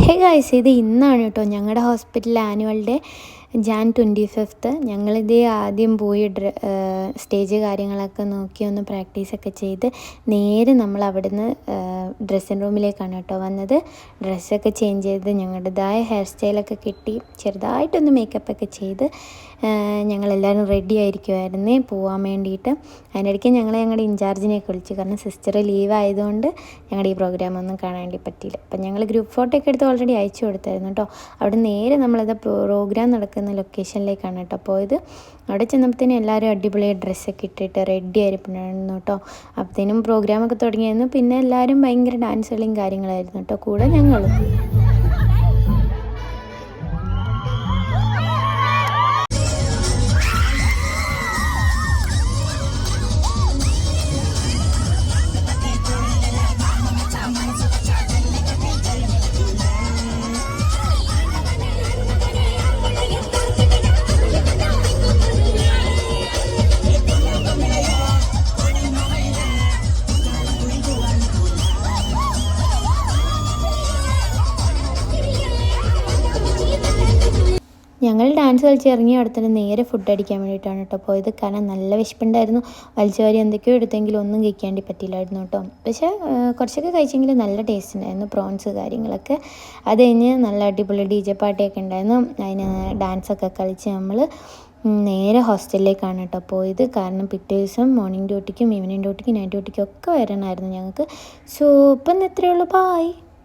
Hey guys, ഇത് ഇന്നാണ് കേട്ടോ ഞങ്ങളുടെ hospital annual day Jan 25th. ഞങ്ങളിത് ആദ്യം പോയി സ്റ്റേജ് കാര്യങ്ങളൊക്കെ നോക്കി ഒന്ന് പ്രാക്ടീസൊക്കെ ചെയ്ത് നേരെ നമ്മൾ അവിടുന്ന് ഡ്രസ്സിങ് റൂമിലേക്കാണ് കേട്ടോ വന്നത്. ഡ്രസ്സൊക്കെ ചേഞ്ച് ചെയ്ത് ഞങ്ങളുടേതായ ഹെയർ സ്റ്റൈലൊക്കെ കിട്ടി, ചെറുതായിട്ടൊന്ന് മേക്കപ്പൊക്കെ ചെയ്ത് ഞങ്ങളെല്ലാവരും റെഡി ആയിരിക്കുമായിരുന്നേ പോകാൻ വേണ്ടിയിട്ട്. അതിനിടയ്ക്ക് ഞങ്ങളുടെ ഇൻചാർജിനെയൊക്കെ വിളിച്ചു, കാരണം സിസ്റ്റർ ലീവ് ആയതുകൊണ്ട് ഞങ്ങളുടെ ഈ പ്രോഗ്രാം ഒന്നും കാണാൻ വേണ്ടി പറ്റിയില്ല. അപ്പം ഞങ്ങൾ ഗ്രൂപ്പ് ഫോട്ടോ ഒക്കെ എടുത്ത് ഓൾറെഡി അയച്ചു കൊടുത്തായിരുന്നു കേട്ടോ. അവിടെ നേരെ നമ്മളത് പ്രോഗ്രാം നടക്കുന്ന ലൊക്കേഷനിലേക്കാണ് കേട്ടോ പോയത്. അവിടെ ചെന്നപ്പോഴത്തേനും എല്ലാവരും അടിപൊളിയായി ഡ്രസ്സൊക്കെ ഇട്ടിട്ട് റെഡി ആയിരിപ്പുണ്ടായിരുന്നു കേട്ടോ. അപ്പോഴത്തേനും പ്രോഗ്രാമൊക്കെ തുടങ്ങിയായിരുന്നു. പിന്നെ എല്ലാവരും ഭയങ്കര ഡാൻസ് കളിയും കാര്യങ്ങളായിരുന്നു കേട്ടോ, കൂടെ ഞങ്ങളും. ഞങ്ങൾ ഡാൻസ് കളിച്ച് ഇറങ്ങിയ അവിടെ തന്നെ നേരെ ഫുഡ് അടിക്കാൻ വേണ്ടിയിട്ടാണ് കേട്ടോ പോയത്. കാരണം നല്ല വിശപ്പുണ്ടായിരുന്നു. വലിച്ചുവാരി എന്തൊക്കെയോ എടുത്തെങ്കിലും ഒന്നും കഴിക്കാണ്ടി പറ്റിയില്ലായിരുന്നു കേട്ടോ. പക്ഷേ കുറച്ചൊക്കെ കഴിച്ചെങ്കിൽ നല്ല ടേസ്റ്റ് ഉണ്ടായിരുന്നു, പ്രോൺസ് കാര്യങ്ങളൊക്കെ. അത് കഴിഞ്ഞ് നല്ല അടിപൊളി DJ പാർട്ടിയൊക്കെ ഉണ്ടായിരുന്നു. അതിന് ഡാൻസൊക്കെ കളിച്ച് നമ്മൾ നേരെ ഹോസ്റ്റലിലേക്കാണ് കേട്ടോ പോയത്. കാരണം പിറ്റേ ദിവസം മോർണിംഗ് ഡ്യൂട്ടിക്കും ഈവനിങ് ഡ്യൂട്ടിക്കും നൈറ്റ് ഡ്യൂട്ടിക്കും ഒക്കെ വരണമായിരുന്നു ഞങ്ങൾക്ക്. സോ ഇപ്പം ഇത്രയേ ഉള്ളൂ, ബായ്.